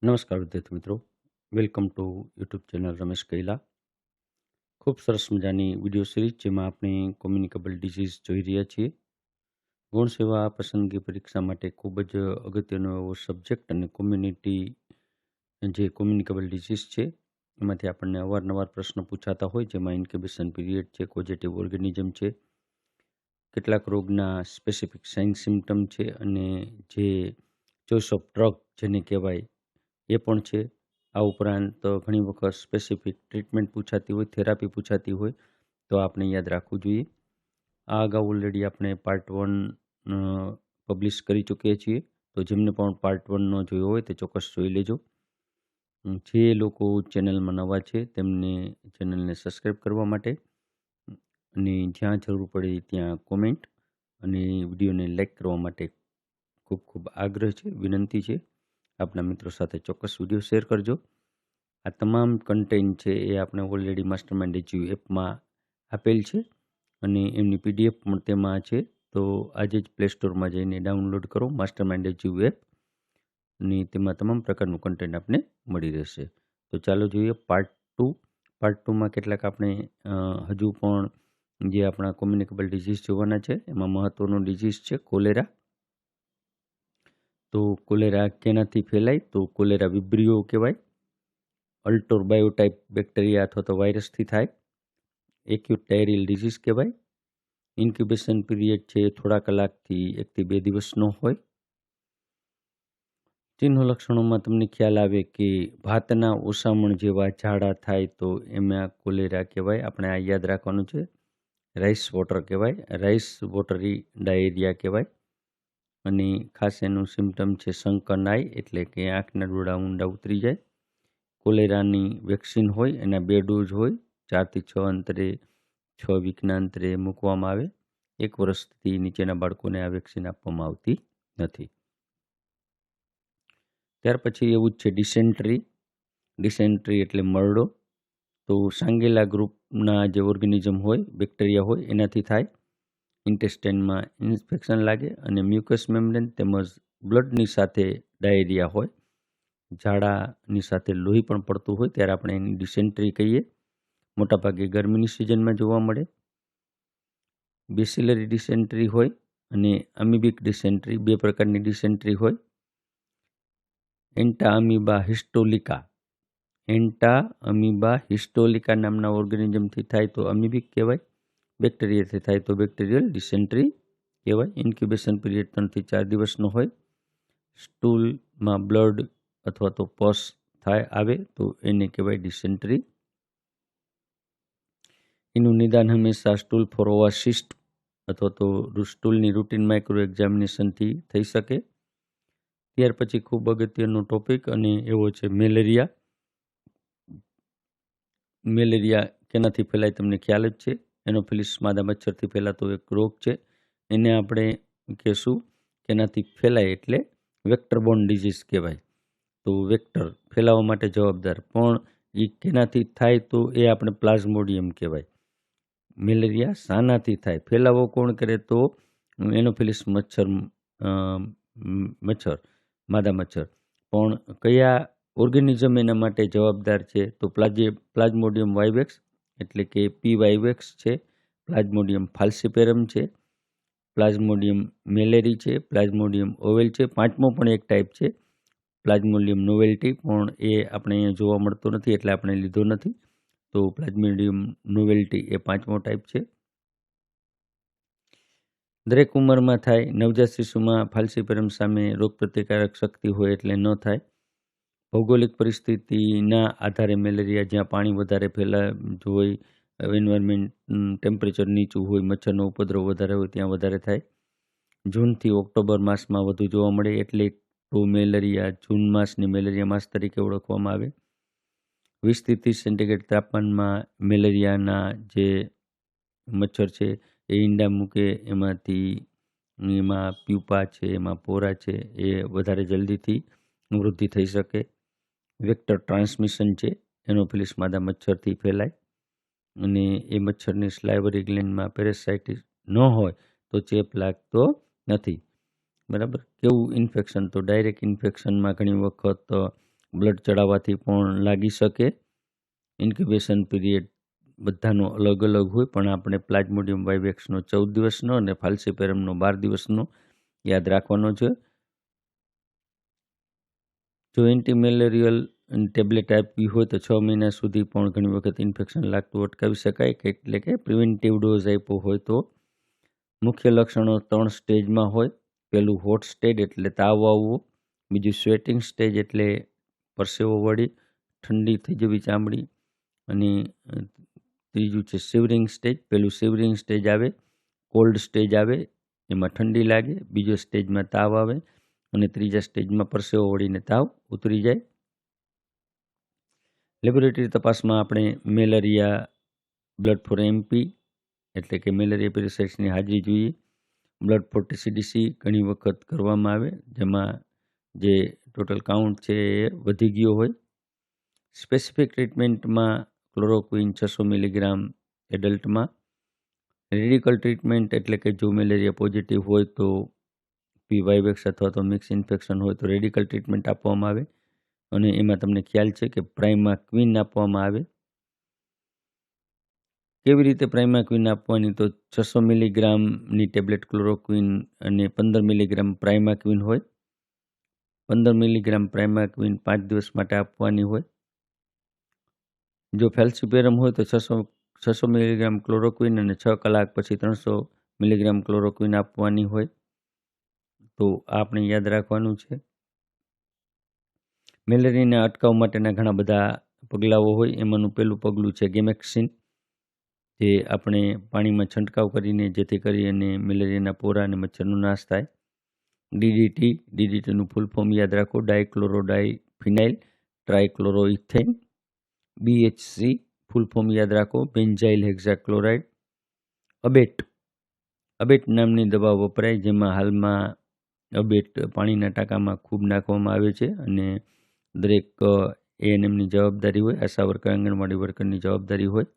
નમસ્કાર વિદ્યાર્થી મિત્રો, welcome to YouTube channel Ramesh Kaila. ખૂબ સરસ મજાની વિડીયો સિરીઝ જેમાં આપણે કોમ્યુનિકેબલ ડિઝીઝ જોઈ રહ્યા છીએ. ગૌણ સેવા પસંદગી પરીક્ષા માટે ખૂબ જ અગત્યનો એવો સબ્જેક્ટ અને જે કોમ્યુનિકેબલ ડિઝીઝ છે એમાંથી આપણને અવારનવાર પ્રશ્નો પૂછાતા હોય, જેમાં ઇન્ક્યુબેશન પીરિયડ છે, કોઝેટિવ ઓર્ગેનિઝમ છે, કેટલાક રોગના સ્પેસિફિક સાઇન સિમ્ટમ છે અને જે ચોઇસ ઓફ ડ્રગ જેને કહેવાય એ પણ છે. આ ઉપરાંત ઘણી વખત સ્પેસિફિક ટ્રીટમેન્ટ પૂછાતી હોય, થેરાપી પૂછાતી હોય, તો આપણે યાદ રાખવું જોઈએ. આ અગાઉ ઓલરેડી આપણે પાર્ટ 1 પબ્લિશ કરી ચૂકીએ છીએ, તો જેમને પણ પાર્ટ 1 જોયો હોય તે ચોક્કસ જોઈ લેજો. જે લોકો ચેનલમાં નવા છે તેમને ચેનલને સબસ્ક્રાઈબ કરવા માટે અને જ્યાં જરૂર પડે ત્યાં કોમેન્ટ અને વિડીયોને લાઈક કરવા માટે ખૂબ ખૂબ આગ્રહ છે, વિનંતી છે. આપના મિત્રો સાથે ચોક્કસ વિડીયો શેર કરજો. આ તમામ કન્ટેન્ટ છે એ આપણે ઓલરેડી માસ્ટરમાઇન્ડ એચયુ એપમાં આપેલ છે અને એમની પીડીએફ પણ તેમાં છે. તો આજે જ પ્લે સ્ટોરમાં જઈને ડાઉનલોડ કરો માસ્ટરમાઇન્ડ એચયુ એપ અને તેમાં તમામ પ્રકારનું કન્ટેન્ટ આપને મળી રહેશે. તો ચાલો જોઈએ પાર્ટ 2. પાર્ટ 2માં કેટલાક આપણે હજુ પણ જે આપણા કોમ્યુનિકેબલ ડિઝીઝ જોવાના છે. એમાં મહત્વનો ડિઝીઝ છે કોલેરા. તો કોલેરા કેનાથી ફેલાય? તો કોલેરા વિબ્રિયો કહેવાય. અલ્ટોર બાયોટાઇપ બેક્ટેરિયા અથવા તો વાયરસથી થાય. એક્યુટ ડાયરિયલ ડિઝીઝ કહેવાય. ઇન્ક્યુબેશન પીરિયડ છે થોડા કલાકથી 1 થી 2 દિવસનો હોય. ચિહ્નો લક્ષણોમાં તમને ખ્યાલ આવે કે ભાતના ઓસામણ જેવા ઝાડા થાય તો એમાં કોલેરા કહેવાય. આપણે આ યાદ રાખવાનું છે. રાઈસ વોટર કહેવાય, રાઈસ વોટરી ડાયેરિયા કહેવાય. અને ખાસ એનું સિમ્ટમ છે સન્કન આઈ, એટલે કે આંખના ડોળા ઊંડા ઉતરી જાય. કોલેરાની વેક્સિન હોય, એના 2 ડોઝ હોય, 4 થી 6 અંતરે, 6 વીકના અંતરે મૂકવામાં આવે. 1 વર્ષથી નીચેના બાળકોને આ વેક્સિન આપવામાં આવતી નથી. ત્યાર પછી એવું જ છે ડિસેન્ટ્રી. ડિસેન્ટ્રી એટલે મરડો. તો સાંગેલા ગ્રુપના જે ઓર્ગેનિઝમ હોય, બેક્ટેરિયા હોય, એનાથી થાય. ઇન્ટેસ્ટાઇનમાં ઇન્ફેક્શન લાગે અને મ્યુકસ મેમ્બ્રેન તેમજ બ્લડની સાથે ડાયેરિયા હોય, ઝાડાની સાથે લોહી પણ પડતું હોય ત્યારે આપણે એની ડિસેન્ટ્રી કહીએ. મોટાભાગે ગરમીની સિઝનમાં જોવા મળે. બેસિલરી ડિસેન્ટ્રી હોય અને અમીબિક ડિસેન્ટ્રી, 2 પ્રકારની ડિસેન્ટ્રી હોય. એન્ટા અમીબા હિસ્ટોલિકા. એન્ટા અમીબા હિસ્ટોલિકા નામના ઓર્ગેનિઝમથી થાય તો અમીબિક કહેવાય. બેક્ટેરિયાથી થાય તો બેક્ટેરિયલ ડિસેન્ટ્રી કહેવાય. ઇન્ક્યુબેશન પીરિયડ 3 થી 4 દિવસનો હોય. સ્ટૂલમાં બ્લડ અથવા તો પસ આવે તો એને કહેવાય ડિસેન્ટ્રી. એનું નિદાન હંમેશા સ્ટૂલ ફોરોવાસિસ્ટ અથવા તો સ્ટૂલની રૂટીન માઇક્રો એક્ઝામિનેશનથી થઈ શકે. ત્યાર પછી ખૂબ અગત્યનો ટોપિક અને એવો છે મેલેરિયા. મેલેરિયા કેનાથી ફેલાય તમને ખ્યાલ જ છે. એનોફિલિસ માદા મચ્છરથી ફેલાતો એક રોગ છે. એને આપણે કહેશું કેનાથી ફેલાય એટલે વેક્ટરબોર્ન ડિઝીઝ કહેવાય. તો વેક્ટર ફેલાવવા માટે જવાબદાર, પણ એ કેનાથી થાય તો એ આપણે પ્લાઝ્મોડિયમ કહેવાય. મેલેરિયા શાનાથી થાય? ફેલાવો કોણ કરે? તો એનોફિલિસ મચ્છર, માદા મચ્છર. પણ કયા ઓર્ગેનિઝમ એના માટે જવાબદાર છે? તો પ્લાઝ્મોડિયમ વાઇવેક્સ એટલે કે પી વાઇવેક્સ છે, પ્લાઝ્મોડિયમ ફાલ્સિપેરમ છે, પ્લાઝ્મોડિયમ મેલેરી છે, પ્લાઝ્મોડિયમ ઓવેલ છે. 5મો પણ એક ટાઈપ છે પ્લાઝ્મોડિયમ નોવેલ્ટી, પણ એ આપણે અહીંયા જોવા મળતો નથી એટલે આપણે લીધો નથી. તો પ્લાઝ્મોડિયમ નોવેલ્ટી એ 5મો ટાઈપ છે. દરેક ઉંમરમાં થાય. નવજાત શિશુમાં ફાલ્સિપેરમ સામે રોગપ્રતિકારક શક્તિ હોય એટલે ન થાય. ભૌગોલિક પરિસ્થિતિના આધારે મેલેરિયા જ્યાં પાણી વધારે ફેલાતું હોય, એન્વાયરમેન્ટ ટેમ્પરેચર નીચું હોય, મચ્છરનો ઉપદ્રવ વધારે હોય ત્યાં વધારે થાય. જૂનથી ઓક્ટોબર માસમાં વધુ જોવા મળે એટલે તો મેલેરિયા જૂન માસની મેલેરિયા માસ તરીકે ઓળખવામાં આવે. 20 થી 30 સેન્ટીગ્રેડ તાપમાનમાં મેલેરિયાના જે મચ્છર છે એ ઈંડા મૂકે, એમાં પ્યુપા છે, એમાં પોરા છે, એ વધારે જલ્દીથી વૃદ્ધિ થઈ શકે. વેક્ટર ટ્રાન્સમિશન છે, એનોફિલિસ માદા મચ્છરથી ફેલાય અને એ મચ્છરની સ્લાઇવરી ગ્લેન્ડમાં પેરાસાઇટિસ ન હોય તો ચેપ લાગતો નથી. બરાબર. કેવું ઇન્ફેક્શન? તો ડાયરેક્ટ ઇન્ફેક્શનમાં ઘણી વખત બ્લડ ચડાવવાથી પણ લાગી શકે. ઇન્ક્યુબેશન પીરિયડ બધાનો અલગ અલગ હોય, પણ આપણે પ્લાઝ્મોડિયમ વાઇવેક્સનો 14 દિવસનો અને ફાલ્સીપેરમનો 12 દિવસનો યાદ રાખવાનો છે. જો એન્ટીમેલેરિયલ ટેબ્લેટ આપવી હોય તો 6 મહિના સુધી પણ ઘણી વખત ઇન્ફેક્શન લાગતું અટકાવી શકાય, એટલે કે પ્રિવેન્ટિવ ડોઝ આપ્યો હોય તો. મુખ્ય લક્ષણો 3 સ્ટેજમાં હોય. પહેલું હોટ સ્ટેજ એટલે તાવ આવવો, બીજું સ્વેટિંગ સ્ટેજ એટલે પરસેવો વળી ઠંડી થઈ જવી ચામડી, અને ત્રીજું છે શિવરિંગ સ્ટેજ. પહેલું શિવરિંગ સ્ટેજ આવે, કોલ્ડ સ્ટેજ આવે, એમાં ઠંડી લાગે, બીજો સ્ટેજમાં તાવ આવે, અને ત્રીજા સ્ટેજમાં પરસેવો વળીને તાવ ઉતરી જાય. લેબોરેટરી તપાસમાં આપણે મેલેરિયા બ્લડ ફોર એમપી એટલે કે મેલેરિયા પેરાસાઇટ્સની હાજરી જોઈએ. બ્લડ ફોર ટીસીડીસી ઘણી વખત કરવામાં આવે, જેમાં જે ટોટલ કાઉન્ટ છે એ વધી ગયો હોય. સ્પેસિફિક ટ્રીટમેન્ટમાં ક્લોરોક્વિન 600 મિલીગ્રામ એડલ્ટમાં. રેડિકલ ટ્રીટમેન્ટ એટલે કે જો મેલેરિયા પોઝિટિવ હોય તો પીવાયવેક્સ અથવા તો મિક્સ ઇન્ફેક્શન હોય તો રેડિકલ ટ્રીટમેન્ટ આપવામાં આવે, અને એમાં તમને ખ્યાલ છે કે પ્રાઇમાક્વિન આપવામાં આવે. કેવી રીતે પ્રાઇમાક્વિન આપવાની? તો 600 મિલીગ્રામની ટેબ્લેટ ક્લોરોક્વિન અને 15 મિલીગ્રામ પ્રાઇમાક્વિન હોય. 15 મિલીગ્રામ પ્રાઇમાક્વિન 5 દિવસ માટે આપવાની હોય. જો ફેલ્સીપેરમ હોય તો 600 મિલીગ્રામ ક્લોરોક્વિન અને 6 કલાક પછી 300 મિલીગ્રામ ક્લોરોક્વિન આપવાની હોય. તો આ આપણે યાદ રાખવાનું છે. મેલેરિયાને અટકાવવા માટેના ઘણા બધા પગલાઓ હોય. એમાંનું પહેલું પગલું છે ગેમેક્સિન, જે આપણે પાણીમાં છંટકાવ કરીને જેથી કરી અને મેલેરિયાના પોરા અને મચ્છરનો નાશ થાય. ડીડીટીનું ફૂલ ફોર્મ યાદ રાખો, ડાયક્લોરોડાયફિનાઇલ ટ્રાયક્લોરોઇથેન. બીએચસી ફૂલ ફોર્મ યાદ રાખો, બેન્ઝાઇલ હેક્ઝાક્લોરાઇડ. અબેટ નામની દવા વપરાય, જેમાં હાલમાં અબેટ પાણીના ટાંકામાં ખૂબ નાખવામાં આવે છે, અને દરેક એએનએમની જવાબદારી હોય, આશા વર્કર, આંગણવાડી વર્કરની જવાબદારી હોય.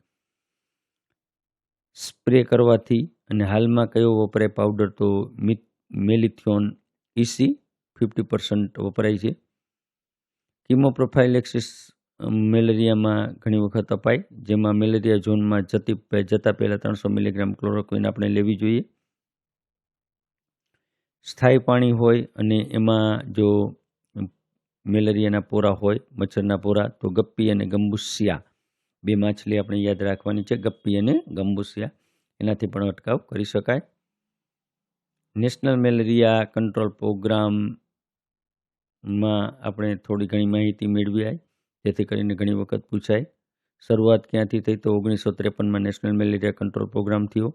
સ્પ્રે કરવાથી, અને હાલમાં કયો વપરાય પાવડર? તો મેલિથિયોન ઇસી 50% વપરાય છે. કિમોપ્રોફાઇલેક્સિસ મેલેરિયામાં ઘણી વખત અપાય, જેમાં મેલેરિયા ઝોનમાં જતા પહેલાં 300 મિલીગ્રામ ક્લોરોક્વિન આપણે લેવી જોઈએ. સ્થાયી પાણી હોય અને એમાં જો મેલેરિયાના પોરા હોય, મચ્છરના પોરા, તો ગપ્પી અને ગંબુસિયા 2 માછલી આપણે યાદ રાખવાની છે, ગપ્પી અને ગંબુસિયા. એનાથી પણ અટકાવ કરી શકાય. નેશનલ મેલેરિયા કંટ્રોલ પ્રોગ્રામમાં આપણે થોડી ઘણી માહિતી મેળવી, જેથી કરીને ઘણી વખત પૂછાય. શરૂઆત ક્યાંથી થઈ? તો 1953માં નેશનલ મેલેરિયા કંટ્રોલ પ્રોગ્રામ થયો.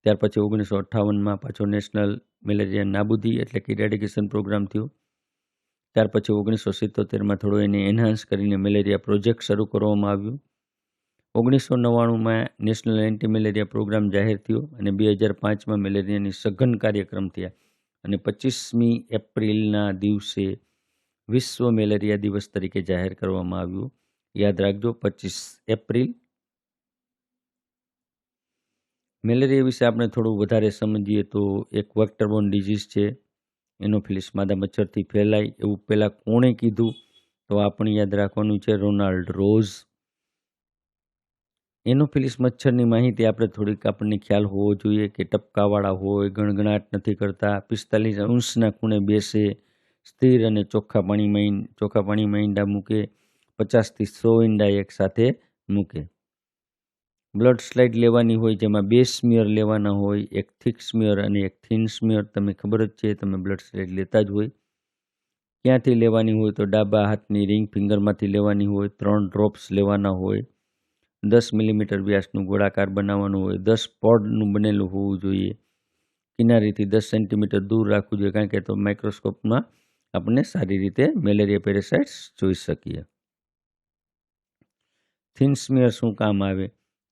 ત્યાર પછી 1958માં પાછો નેશનલ મેલેરિયા નાબૂદી એટલે કે ઇરેડિકેશન પ્રોગ્રામ થયો. ત્યાર પછી 1977માં થોડો એને એન્હાન્સ કરીને મેલેરિયા પ્રોજેક્ટ શરૂ કરવામાં આવ્યો. 1999માં નેશનલ એન્ટી મેલેરિયા પ્રોગ્રામ જાહેર થયો, અને 2005માં મેલેરિયાની સઘન કાર્યક્રમ થયા, અને 25મી એપ્રિલના દિવસે વિશ્વ મેલેરિયા દિવસ તરીકે જાહેર કરવામાં આવ્યું. યાદ રાખજો, 25 એપ્રિલ. મેલેરિયા વિશે આપણે થોડું વધારે સમજીએ તો એક વેક્ટરબોર્ન ડિઝીઝ છે. એનોફિલિસ માદા મચ્છરથી ફેલાય એવું પહેલાં કોણે કીધું? તો આપણે યાદ રાખવાનું છે રોનાલ્ડ રોઝ. એનોફિલિસ મચ્છરની માહિતી આપણે થોડીક આપણને ખ્યાલ હોવો જોઈએ કે ટપકાવાળા હોય, ગણગણાટ નથી કરતા, 45 અંશના ખૂણે બેસે, સ્થિર અને ચોખ્ખા પાણીમાં ઈંડા મૂકે, 50થી 100 ઈંડા એકસાથે મૂકે. બ્લડ સ્લાઇડ લેવાની હોય, જેમાં 2 સ્મિયર લેવાના હોય, એક થિક સ્મિયર અને એક થિન સ્મિયર. તમે ખબર જ છે, તમે બ્લડ સ્લાઇડ લેતા જ હોય. ક્યાંથી લેવાની હોય? તો ડાબા હાથની રિંગ ફિંગરમાંથી લેવાની હોય. 3 ડ્રોપ્સ લેવાના હોય. 10 મિલીમીટર વ્યાસનું ગોળાકાર બનાવવાનું હોય. 10 પડનું બનેલું હોવું જોઈએ. કિનારીથી 10 સેન્ટીમીટર દૂર રાખવું જોઈએ, કારણ કે તો માઇક્રોસ્કોપમાં આપણે સારી રીતે મેલેરિયા પેરાસાઇટ્સ જોઈ શકીએ. થિન સ્મિયર શું કામ આવે?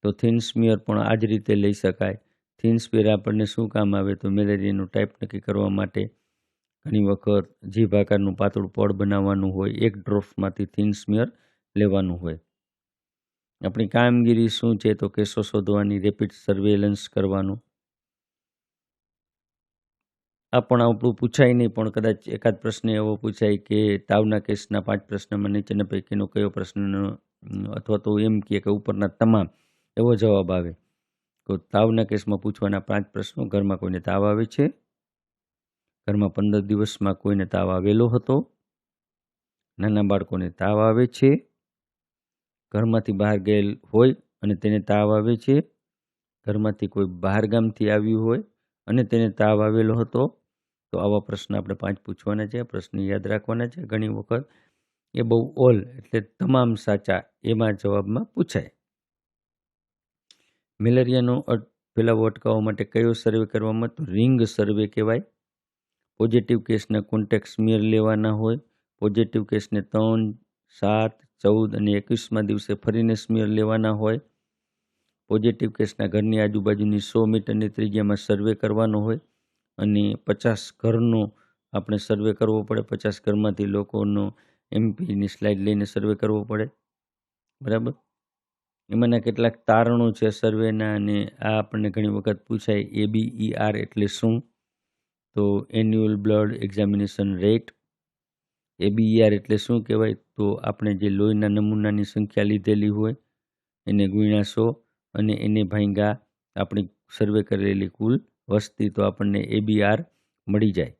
તો થિન સ્મિયર પણ આ જ રીતે લઈ શકાય. થિન સ્મિયર આપણને શું કામ આવે? તો મેલેરિયાનું ટાઈપ નક્કી કરવા માટે ઘણી વખત જીભ આકારનું પાતળું પડ બનાવવાનું હોય, 1 ડ્રોપ્સમાંથી થિન સ્મિયર લેવાનું હોય. આપણી કામગીરી શું છે? તો કેસો શોધવાની, રેપિડ સર્વેલન્સ કરવાનું. આ પણ આપણું પૂછાય નહીં, પણ કદાચ એકાદ પ્રશ્ન એવો પૂછાય કે તાવના કેસના 5 પ્રશ્નમાં નીચેના પૈકીનો કયો પ્રશ્નનો અથવા તો એમ કહે કે ઉપરના તમામ એવો જવાબ આવે. તો તાવના કેસમાં પૂછવાના 5 પ્રશ્નો: ઘરમાં કોઈને તાવ આવે છે? ઘરમાં 15 દિવસમાં કોઈને તાવ આવેલો હતો? નાના બાળકોને તાવ આવે છે? ઘરમાંથી બહાર ગયેલ હોય અને તેને તાવ આવે છે? ઘરમાંથી કોઈ બહારગામથી આવ્યું હોય અને તેને તાવ આવેલો હતો? તો આવા પ્રશ્ન આપણે 5 પૂછવાના છે. પ્રશ્ન યાદ રાખવાના છે. ઘણી વખત એ બહુ ઓલ એટલે તમામ સાચા એમાં જવાબમાં પૂછાય. મેલેરિયાનો ફેલાવો અટકાવવા માટે કયો સર્વે કરવામાં? તો રિંગ સર્વે કહેવાય. પોઝિટિવ કેસના કોન્ટેક્ટ સ્મિયર લેવાના હોય. પોઝિટિવ કેસને 3, 7, 14 અને 21માં દિવસે ફરીને સ્મિયર લેવાના હોય. પોઝિટિવ કેસના ઘરની આજુબાજુની 100 મીટરની ત્રિજ્યામાં સર્વે કરવાનો હોય અને 50 ઘરનો આપણે સર્વે કરવો પડે. 50 ઘરમાંથી લોકોનો એમપીની સ્લાઇડ લઈને સર્વે કરવો પડે. બરાબર. એમાંના કેટલાક તારણો છે સર્વેના, અને આ આપણને ઘણી વખત પૂછાય. ABER એટલે શું? તો annual blood examination rate. ABER એટલે શું કહેવાય? તો આપણે જે લોહીના નમૂનાની સંખ્યા લીધેલી હોય એને ગુણ્યા 100 અને એને ભાગ્યા આપણી સર્વે કરેલી કુલ વસ્તી, તો આપણને ABR મળી જાય.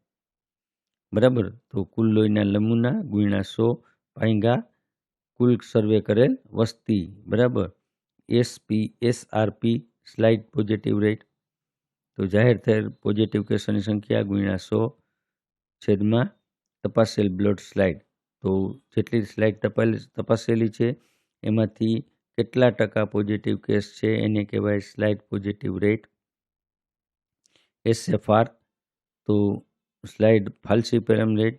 બરાબર. તો કુલ લોહીના નમૂના ગુણ્યા 100 ભાગ્યા કુલ સર્વે કરેલ વસ્તી. બરાબર. SRP slide positive rate. તો જાહેર થયેલ પોઝિટિવ કેસોની સંખ્યા ગુણ્યા 100 છેદમાં તપાસેલ બ્લડ સ્લાઇડ. તો જેટલી સ્લાઇડ તપાસેલી છે એમાંથી કેટલા ટકા પોઝિટિવ કેસ છે એને કહેવાય સ્લાઇડ પોઝિટિવ રેટ. SFR તો સ્લાઇડ ફાલ્સીપેરમ રેટ.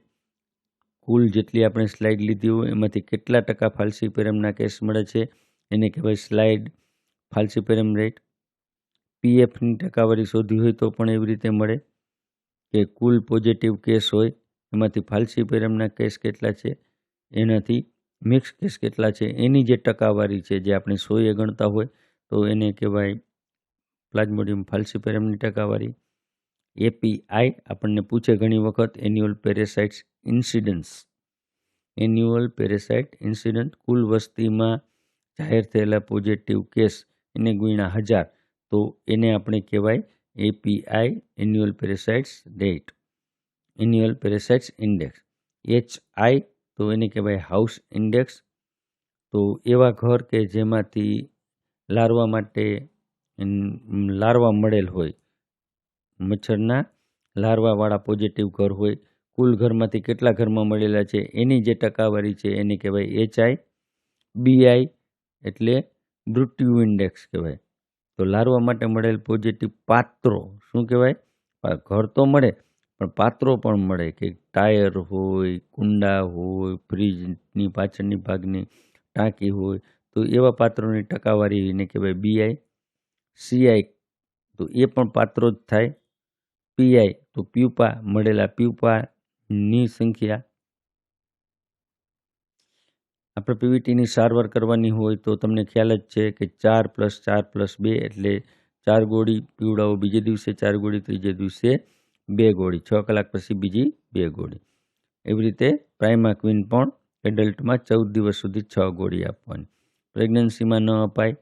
કુલ જેટલી આપણે સ્લાઇડ લીધી હોય એમાંથી કેટલા ટકા ફાલ્સીપેરમના કેસ મળે છે એને કહેવાય સ્લાઇડ ફાલ્સીપેરમ રેટ. PFની ટકાવારી શોધવી હોય તો પણ એવી રીતે મળે કે કુલ પોઝિટિવ કેસ હોય એમાંથી ફાલ્સીપેરમના કેસ કેટલા છે એનાથી મિક્સ કેસ કેટલા છે એની જે ટકાવારી છે જે આપણે 100 ગણતા હોય તો એને કહેવાય પ્લાઝ્મોડિયમ ફાલ્સીપેરમની ટકાવારી. API આપણને પૂછે ઘણી વખત, annual parasites incidence. Annual પેરેસાઇટ incident કુલ વસ્તીમાં જાહેર થયેલા પોઝિટિવ કેસ એને ગુણ્યા 1000, તો એને આપણે કહેવાય API annual parasites rate. Annual parasites index. HI તો એને કહેવાય હાઉસ ઇન્ડેક્સ. તો એવા ઘર કે જેમાંથી લાર્વા માટે લાર્વા મળેલ હોય, મચ્છરના લાર્વાવાળા પોઝિટિવ ઘર હોય, કુલ ઘરમાંથી કેટલા ઘરમાં મળેલા છે એની જે ટકાવારી છે એને કહેવાય HI. BI એટલે બ્રુટ્યુ ઇન્ડેક્સ કહેવાય. તો લાર્વા માટે મળેલ પોઝિટિવ પાત્રો શું કહેવાય? ઘર તો મળે પણ પાત્રો પણ મળે કે ટાયર હોય, કુંડા હોય, ફ્રીજની પાછળની ભાગની ટાંકી હોય, તો એવા પાત્રોની ટકાવારી એને કહેવાય BI. CI તો એ પણ પાત્રો જ થાય. PI તો પ્યુપા મળેલા પ્યુપાની સંખ્યા. આપણે PVTની સારવાર કરવાની હોય તો તમને ખ્યાલ જ છે કે 4+4+2 એટલે 4 ગોળી પીવડાવો બીજે દિવસે, 4 ગોળી ત્રીજે દિવસે, 2 ગોળી 6 કલાક પછી બીજી 2 ગોળી. એવી રીતે પ્રાઇમાક્વિન પણ એડલ્ટમાં 14 દિવસ સુધી 6 ગોળી આપવાની. પ્રેગ્નન્સીમાં ન અપાય.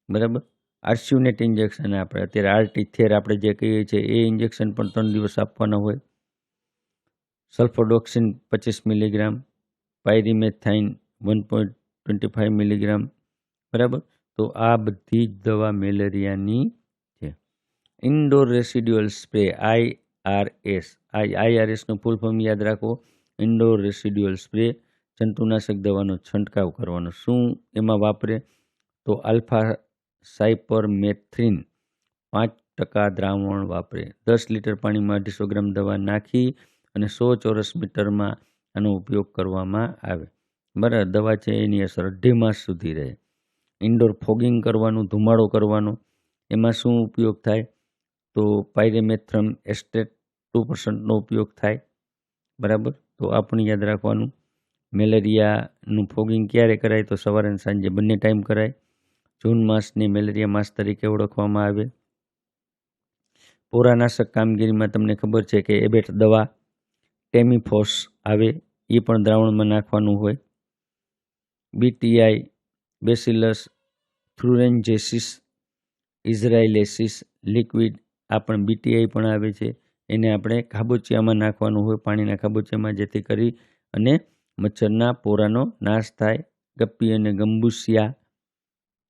બરાબર. આર્સ્યુનેટ ઇન્જેક્શન આપણે અત્યારે RT-થેર આપણે જે કહીએ છીએ એ ઇન્જેક્શન પણ 3 દિવસ આપવાના હોય. Sulfadoxine 25 milligram, pyrimethamine 1.25 milligram. બરાબર. તો આ બધી જ દવા મેલેરિયાની છે. Indoor residual spray IRS. IRSનું ફૂલ ફોર્મ યાદ રાખો. Indoor residual spray. જંતુનાશક દવાનો છંટકાવ કરવાનો. શું એમાં વાપરે? તો આલ્ફા સાયપરમેથ્રિન 5% દ્રાવણ વાપરે. 10 લીટર પાણીમાં 250 ગ્રામ દવા નાખી અને 100 ચોરસ મીટરમાં આનો ઉપયોગ કરવામાં આવે. બરાબર. દવા છે એની અસર 2.5 માસ સુધી રહે. ઇન્ડોર ફોગિંગ કરવાનું, ધુમાડો કરવાનો. એમાં શું ઉપયોગ થાય? તો પાયરેમેથ્રમ એસ્ટેટ 2%નો ઉપયોગ થાય. બરાબર. તો આ પણ યાદ રાખવાનું. મેલેરિયાનું ફોગિંગ ક્યારે કરાય? તો સવારે અને સાંજે બંને ટાઈમ કરાય. જૂન માસને મેલેરિયા માસ તરીકે ઓળખવામાં આવે. પોરાનાશક કામગીરીમાં તમને ખબર છે કે એબેટ દવા, ટેમીફોસ આવે એ પણ દ્રાવણમાં નાખવાનું હોય. BTI, બેસિલસ થ્રુરેન્જેસિસ ઇઝરાઇલેસિસ લિક્વિડ, આ પણ BTI પણ આવે છે. એને આપણે ખાબોચિયામાં નાખવાનું હોય, પાણીના ખાબોચિયામાં, જેથી કરી અને મચ્છરના પોરાનો નાશ થાય. ગપ્પી અને ગંબુસિયા,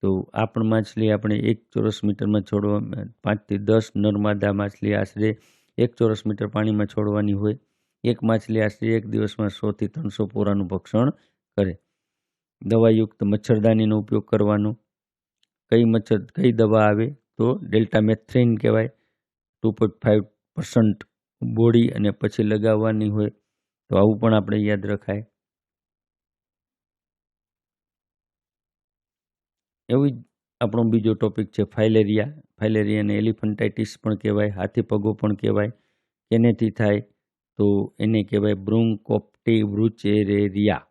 તો આ પણ માછલી આપણે 1 ચોરસ મીટરમાં છોડવા, 5 થી 10 નરમાદા માછલી આશરે 1 ચોરસ મીટર પાણીમાં છોડવાની હોય. એક માછલી આશરે 1 દિવસમાં 100 થી 300 પોરાનું ભક્ષણ કરે. દવાયુક્ત મચ્છરદાનીનો ઉપયોગ કરવાનો. કઈ દવા આવે તો ડેલ્ટામેથ્રિન કહેવાય. 2.5% બોડી અને પછી લગાવવાની હોય. તો આવું પણ આપણે યાદ રખાય. એવું જ આપણો બીજો ટોપિક છે ફાઇલેરિયા. ફાઇલેરિયાને એલિફન્ટાઇટિસ પણ કહેવાય, હાથી પગો પણ કહેવાય. કેનેથી થાય તો એને કહેવાય બ્રોન્કોપ્ટિબ્રુચેરેરિયા.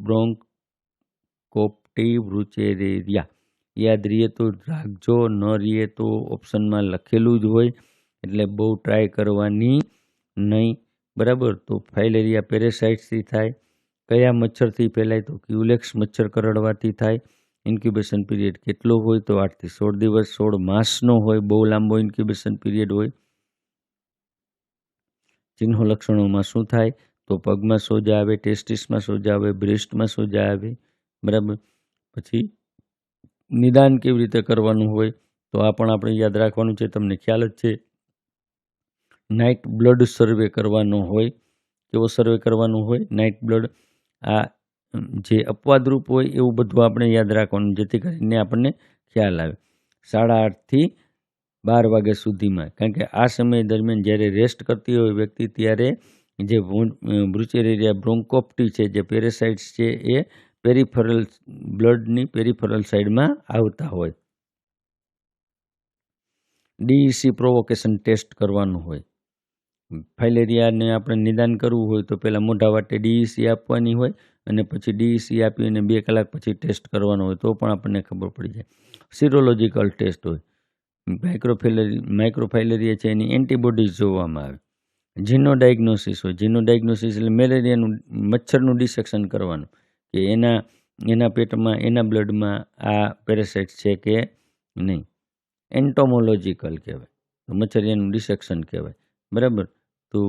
બ્રોન્કોપ્ટિબ્રુચેરેરિયા યાદ રહીએ તો રાખજો, ન રહીએ તો ઓપ્શનમાં લખેલું જ હોય, એટલે બહુ ટ્રાય કરવાની નહીં. બરાબર. તો ફાઇલેરિયા પેરેસાઇટ્સથી થાય. કયા મચ્છરથી ફેલાય તો ક્યુલેક્સ મચ્છર કરડવાથી થાય. ઇન્ક્યુબેશન પીરિયડ કેટલો હોય તો 8 થી 16 દિવસ. 16 માસનો હોય, બહુ લાંબો ઇન્ક્યુબેશન પીરિયડ હોય. ચિહ્નો લક્ષણોમાં શું થાય તો પગમાં સોજા આવે, ટેસ્ટિસમાં સોજા આવે, બ્રેસ્ટમાં સોજા આવે. બરાબર. પછી નિદાન કેવી રીતે કરવાનું હોય તો આ પણ આપણે યાદ રાખવાનું છે. તમને ખ્યાલ જ છે, નાઇટ બ્લડ સર્વે કરવાનો હોય. કેવો સર્વે કરવાનો હોય? Night blood. આ જે અપવાદરૂપ હોય એવું બધું આપણે યાદ રાખવાનું, જેથી કરીને આપણને ખ્યાલ આવે. 8:30 થી 12 વાગ્યા સુધીમાં, કારણ કે આ સમય દરમિયાન જ્યારે રેસ્ટ કરતી હોય વ્યક્તિ, ત્યારે જે બ્રુચેરેરિયા બ્રોન્કોપ્ટી છે, જે પેરેસાઇટ્સ છે, એ પેરિફરલ બ્લડની પેરિફરલ સાઈડમાં આવતા હોય. DEC પ્રોવોકેશન ટેસ્ટ કરવાનું હોય. ફાઇલેરિયાને આપણે નિદાન કરવું હોય તો પહેલાં મોઢા વાટે DEC આપવાની હોય, અને પછી DEC આપી અને 2 કલાક પછી ટેસ્ટ કરવાનો હોય, તો પણ આપણને ખબર પડી જાય. સિરોલોજિકલ ટેસ્ટ હોય. માઇક્રોફાઇલેરિયા છે એની એન્ટીબોડીઝ જોવામાં આવે. જીનો ડાયગ્નોસિસ હોય. જીનો ડાયગ્નોસિસ એટલે મેલેરિયાનું, મચ્છરનું ડિસેક્શન કરવાનું, કે એના પેટમાં, એના બ્લડમાં આ પેરાસાઇટ છે કે નહીં. એન્ટોમોલોજીકલ કહેવાય, તો મચ્છરિયાનું ડિસેક્શન કહેવાય. બરાબર. તો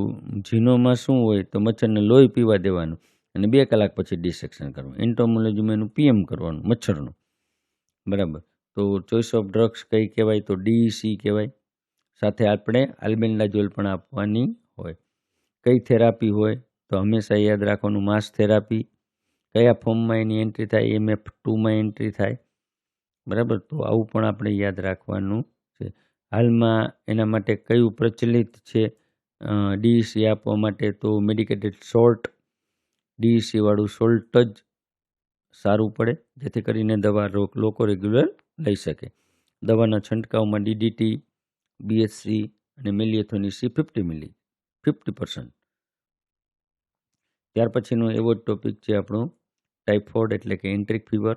જીનોમાં શું હોય તો મચ્છરને લોહી પીવા દેવાનું અને 2 કલાક પછી ડિસેક્શન કરવાનું. એન્ટોમોલોજીમાં એનું PM કરવાનું, મચ્છરનું. બરાબર. તો ચોઇસ ઓફ ડ્રગ્સ કઈ કહેવાય તો DEC કહેવાય. સાથે આપણે આલ્બેન્ડાઝોલ પણ આપવાની હોય. કઈ થેરાપી હોય તો હંમેશા યાદ રાખવાનું, માસ થેરાપી. કયા ફોર્મમાં એની એન્ટ્રી થાય? MF2માં એન્ટ્રી થાય. બરાબર. તો આવું પણ આપણે યાદ રાખવાનું છે. હાલમાં એના માટે કયું પ્રચલિત છે DEC આપવા માટે? તો મેડિકેટેડ સોલ્ટ. DEC વાળું સોલ્ટ જ સારું પડે, જેથી કરીને દવા લોકો રેગ્યુલર લઈ શકે. દવાના છંટકાવમાં DDT, BHC અને મેલિયોથોનિસી 50%. ત્યાર પછીનો એવો જ ટોપિક છે આપણો ટાઇફોઇડ, એટલે કે એન્ટ્રિક ફીવર.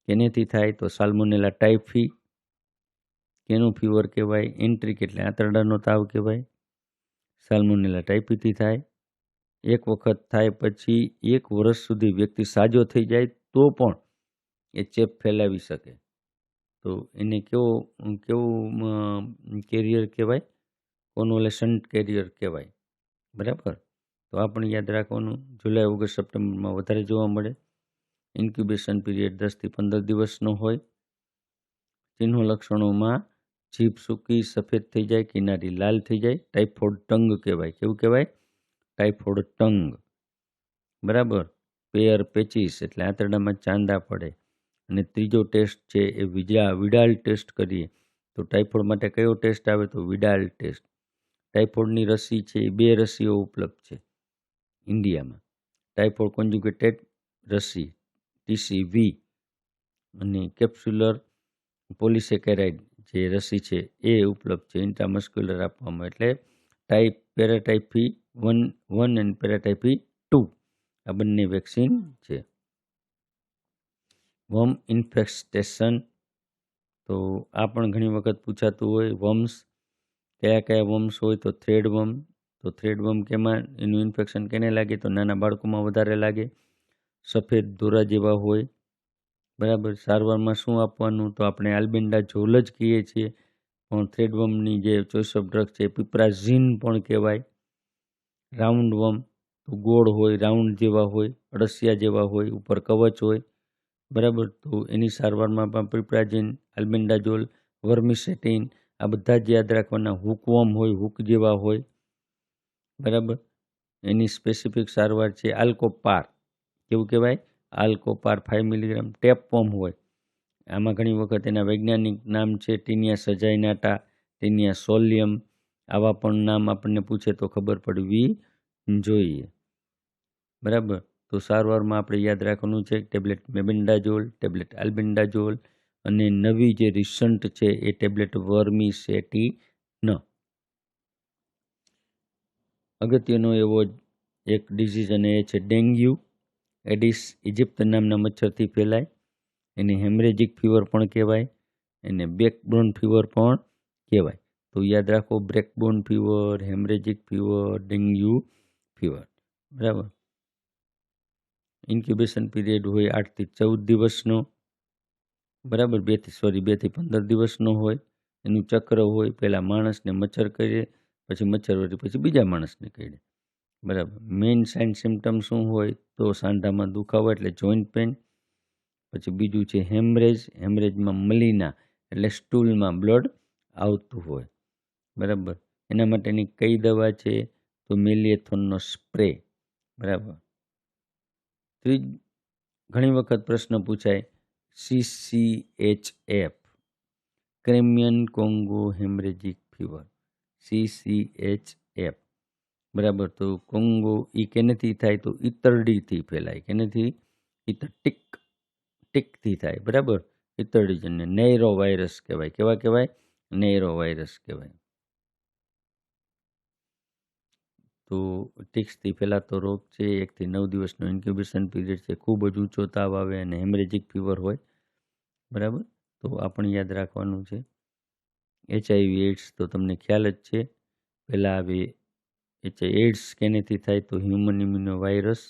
કેનેથી થાય તો સાલ્મોનેલા ટાઇફી. કેનું ફીવર કહેવાય? એન્ટ્રિક એટલે આંતરડાનો તાવ કહેવાય. સાલ્મોનેલા ટાઇફીથી થાય. એક વખત થાય પછી 1 વર્ષ સુધી વ્યક્તિ સાજો થઈ જાય તો પણ એ ચેપ ફેલાવી શકે. તો એને કેવું કેરિયર કહેવાય? કોન્વોલેસન્ટ કેરિયર કહેવાય. બરાબર. તો આ પણ યાદ રાખવાનું. જુલાઈ, ઓગસ્ટ, સપ્ટેમ્બરમાં વધારે જોવા મળે. ઇન્ક્યુબેશન પીરિયડ 10 થી 15 દિવસનો હોય. ચિહ્નો લક્ષણોમાં જીભ સૂકી સફેદ થઈ જાય, કિનારી લાલ થઈ જાય. ટાઇફોઇડ ટંગ કહેવાય. કેવું કહેવાય? Typhoid tongue. બરાબર. પેયર પેચીસ એટલે આંતરડામાં ચાંદા પડે. અને ત્રીજો ટેસ્ટ છે એ વિડાલ ટેસ્ટ કરીએ તો ટાઇફોઇડ માટે કયો ટેસ્ટ આવે તો વિડાલ ટેસ્ટ. ટાઇફોઇડની રસી છે એ 2 રસીઓ ઉપલબ્ધ છે ઇન્ડિયામાં. ટાઇફોઇડ કોન્જુગેટેડ રસી TCV અને કેપ્સ્યુલર પોલિસેકેરાઇડ જે રસી છે એ ઉપલબ્ધ છે ઇન્ટ્રામસ્ક્યુલર આપવામાં. એટલે પેરાટાઇફી 1 અને પેરાટાઇફી 2 આ બંને વેક્સિન છે. વર્મ ઇન્ફેસ્ટેશન તો આ પણ ઘણી વખત પૂછાતું હોય. વમ્સ, કયા કયા વમ્સ હોય? તો થ્રેડ વમ. તો થ્રેડ વમ કેમાં એનું ઇન્ફેક્શન કેને લાગે? તો નાના બાળકોમાં વધારે લાગે. સફેદ દોરા જેવા હોય, બરાબર. સારવારમાં શું આપવાનું? તો આપણે આલ્બેન્ડાઝોલ જ કહીએ છીએ, પણ થ્રેડવર્મની જે ચોઇસ ઓફ ડ્રગ છે પિપ્રાઝીન પણ કહેવાય. રાઉન્ડ વર્મ તો ગોળ હોય, રાઉન્ડ જેવા હોય, અળસિયા જેવા હોય, ઉપર કવચ હોય, બરાબર. તો એની સારવારમાં પણ પિપ્રાઝીન, આલ્બેન્ડાઝોલ, વર્મિસેટિન આ બધા જ યાદ રાખવાના. હુકવર્મ હોય, હુક જેવા હોય, બરાબર. એની સ્પેસિફિક સારવાર છે આલ્કોપાર. કેવું કહેવાય? આલ્કોપાર 5 મિલીગ્રામ. ટેપવર્મ હોય, આમાં ઘણી વખત એના વૈજ્ઞાનિક નામ છે ટીનિયા સજાઇનાટા, ટીનિયા સોલિયમ. આવા પણ નામ આપણને પૂછે તો ખબર પડવી જોઈએ, બરાબર. તો સારવારમાં આપણે યાદ રાખવાનું છે ટેબ્લેટ મેબેન્ડાઝોલ, ટેબ્લેટ આલ્બેન્ડાઝોલ, અને નવી જે રિસન્ટ છે એ ટેબ્લેટ વર્મિસેટિન. અગત્યનો એવો એક ડિઝીઝ અને એ છે ડેન્ગ્યુ. એડિસ ઇજિપ્ત નામના મચ્છરથી ફેલાય. એને હેમરેજિક ફીવર પણ કહેવાય, એને બેકબોન ફીવર પણ કહેવાય. તો યાદ રાખો, breakbone fever, haemorrhagic fever, dengue fever, બરાબર. ઇન્ક્યુબેશન પીરિયડ હોય 8 થી 14 દિવસનો, બરાબર. 2 થી 15 દિવસનો હોય. એનું ચક્ર હોય, પહેલાં માણસને મચ્છર કરડે, પછી મચ્છર વળી પછી બીજા માણસને કરડે, બરાબર. મેઇન સાઇન સિમ્ટમ શું હોય? તો સાંધામાં દુખાવો એટલે જોઈન્ટ પેન. પછી બીજું છે હેમરેજ. હેમરેજમાં મલીના એટલે સ્ટૂલમાં બ્લડ આવતું હોય, બરાબર. એના માટેની કઈ દવા છે? તો મેલિએથોનનો સ્પ્રે, બરાબર. ઘણી વખત પ્રશ્ન પૂછાય CCHF, Crimean Congo haemorrhagic fever, CCHF, બરાબર. તો કોંગો એ કેનેથી થાય? તો ઈતરડીથી ફેલાય. કેનેથી? ટીકથી થાય, બરાબર. ઈતરડીજન્ય નૈરો વાયરસ કહેવાય. કેવા કહેવાય? નૈરો વાયરસ કહેવાય. તો ટિક્સથી ફેલાતો રોગ છે. 1 થી 9 દિવસનો ઇન્ક્યુબેશન પીરિયડ છે. ખૂબ જ ઊંચો તાવ આવે અને હેમરેજિક ફીવર હોય, બરાબર. તો આ પણ યાદ રાખવાનું છે. HIV એડ્સ તો તમને ખ્યાલ જ છે. પહેલાં આવે એડ્સ કેનેથી થાય? તો હ્યુમન ઇમ્યુનો વાયરસ.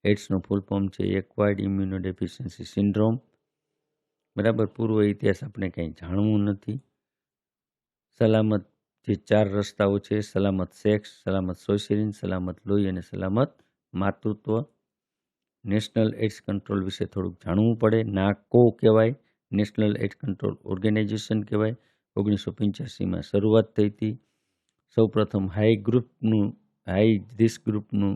એડ્સનો ફૂલ ફોર્મ છે એક્વાયર્ડ ઇમ્યુનો ડેફિશિયન્સી સિન્ડ્રોમ, બરાબર. પૂર્વ ઇતિહાસ આપણે કંઈ જાણવું નથી. સલામત જે 4 રસ્તાઓ છે, સલામત સેક્સ, સલામત સોશિયલિન, સલામત લોહી અને સલામત માતૃત્વ. નેશનલ એડ્સ કંટ્રોલ વિશે થોડુંક જાણવું પડે. નાકો કહેવાય, નેશનલ એડ્સ કંટ્રોલ ઓર્ગેનાઇઝેશન કહેવાય. 1985માં શરૂઆત થઈ હતી. સૌપ્રથમ હાઈ રિસ્ક ગ્રુપનું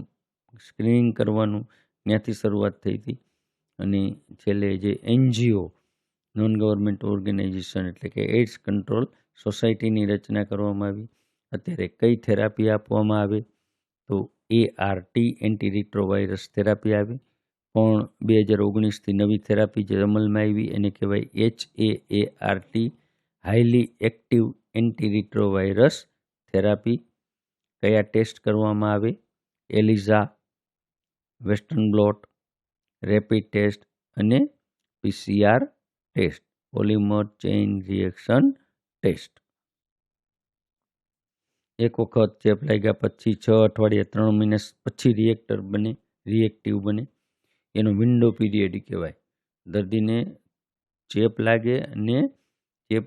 સ્ક્રીનિંગ કરવાનું ત્યાંથી શરૂઆત થઈ હતી. અને છેલ્લે જે NGO, નોન ગવર્મેન્ટ ઓર્ગેનાઇઝેશન એટલે કે એડ્સ કંટ્રોલ સોસાયટીની રચના કરવામાં આવી. અત્યારે કઈ થેરાપી આપવામાં આવે? તો ART, એન્ટી રિટ્રોવાયરસ થેરાપી આવી. પણ 2019થી નવી થેરાપી જે અમલમાં આવી એને કહેવાય HAART, highly active anti retrovirus therapy. કયા ટેસ્ટ કરવામાં આવે? ELISA, western blot, rapid test અને PCR test, polymer chain reaction test. એક વખત ચેપ લાગ્યા પછી 6 અઠવાડિયા 3 મહિના પછી રિએક્ટિવ બને. એનો વિન્ડો પીરિયડ કહેવાય. દર્દીને ચેપ લાગે અને ચેપ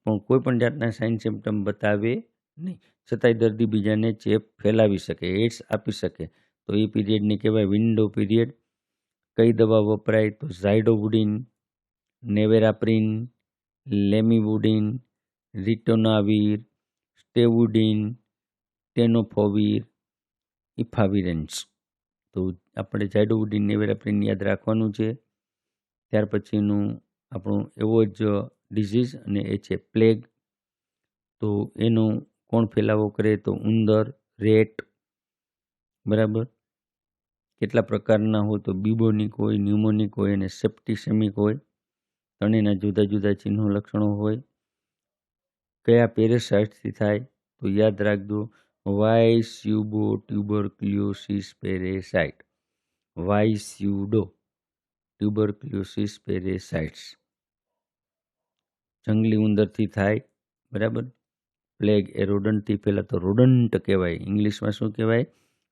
પણ કોઈ પણ જાતના સાઇન સિમ્ટમ બતાવે નહીં, છતાંય દર્દી બીજાને ચેપ ફેલાવી શકે, એડ્સ આપી શકે. તો એ પીરિયડને કહેવાય વિન્ડો પીરિયડ. કઈ દવા વપરાય? તો ઝાયડોવુડિન, નેવેરાપ્રિન, લેમિવુડિન, રિટોનાવીર, સ્ટેવુડિન, ટેનોફોવીર, ઇફાવિરેન્સ. તો આપણે ઝાયડોવુડિન, નેવેરાપ્રિન યાદ રાખવાનું છે. ત્યાર પછીનું આપણું એવો જ ડિઝીઝ અને એ છે પ્લેગ. તો એનો કોણ ફેલાવો કરે? તો ઉંદર, રેટ, બરાબર. કેટલા પ્રકારના હોય? તો બિબોનિક હોય, ન્યુમોનિક હોય અને સેપ્ટિસેમિક હોય. ત્રણેયના જુદા જુદા ચિહ્નો લક્ષણો હોય. કયા પેરેસાઇટ્સથી થાય? તો યાદ રાખજો, વાયસ્યુડો ટ્યુબરક્યુલોસિસ પેરેસાઇટ, વાયસ્યુડો ટ્યુબરક્યુલોસિસ પેરેસાઇટ્સ. જંગલી ઉંદરથી થાય, બરાબર. પ્લેગ એ રોડન્ટથી ફેલાતો રોડન્ટ કહેવાય, ઇંગ્લિશમાં શું કહેવાય?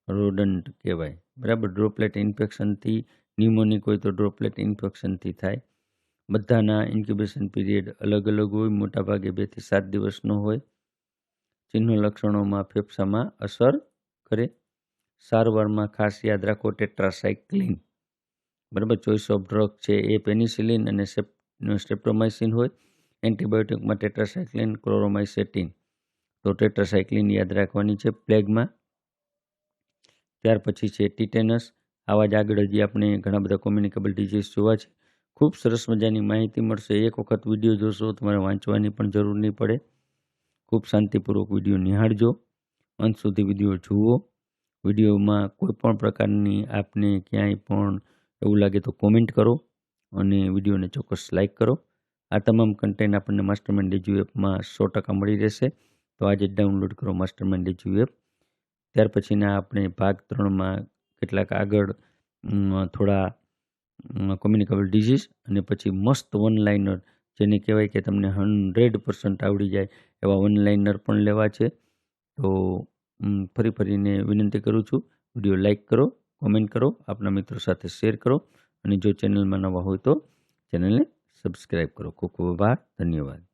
રોડન્ટ કહેવાય, બરાબર. ડ્રોપલેટ ઇન્ફેક્શનથી, ન્યુમોનિક હોય તો ડ્રોપલેટ ઇન્ફેક્શનથી થાય. બધાના ઇન્ક્યુબેશન પીરિયડ અલગ અલગ હોય, મોટાભાગે 2 થી 7 દિવસનો હોય. ચિહ્નો લક્ષણોમાં ફેફસામાં અસર કરે. સારવારમાં ખાસ યાદ રાખો ટેટ્રાસાઇક્લિન, બરાબર. ચોઇસ ઓફ ડ્રગ છે એ પેનિસિલિન અને સ્ટ્રેપ્ટોમાઇસિન હોય. એન્ટીબાયોટિકમાં ટેટ્રાસાઇક્લિન, ક્લોરોમાઇસેટિન. તો ટેટ્રાસાઇક્લિન યાદ રાખવાની છે પ્લેગમાં. ત્યાર પછી છે ટીટેનસ. આવા જ આગળ હજી આપણે ઘણા બધા કોમ્યુનિકેબલ ડિઝીઝ જોવા છે. ખૂબ સરસ મજાની માહિતી મળશે. એક વખત વિડીયો જોશો તમારે વાંચવાની પણ જરૂર નહીં પડે. ખૂબ શાંતિપૂર્વક વિડીયો નિહાળજો, અંત સુધી વિડીયો જુઓ. વિડીયોમાં કોઈ પણ પ્રકારની આપને ક્યાંય પણ એવું લાગે તો કોમેન્ટ કરો અને વિડીયોને ચોક્કસ લાઇક કરો. આ તમામ કન્ટેન્ટ આપણને માસ્ટરમાઇન્ડ એજ્યુ એપમાં 100% મળી રહેશે. તો આજે જ ડાઉનલોડ કરો માસ્ટરમાઇન્ડ એજ્યુ એપ. ત્યાર પછીના આપણે ભાગ 3માં કેટલાક આગળ થોડા કોમ્યુનિકેબલ ડિઝીઝ અને પછી મસ્ત વન લાઇનર, જેને કહેવાય કે તમને 100% આવડી જાય એવા વન લાઇનર પણ લેવા છે. તો ફરીને વિનંતી કરું છું, વિડીયો લાઇક કરો, કોમેન્ટ કરો, આપના મિત્રો સાથે શેર કરો અને જો ચેનલમાં નવા હોય તો ચેનલને સબસ્ક્રાઈબ કરો. ખૂબ ખૂબ આભાર, ધન્યવાદ.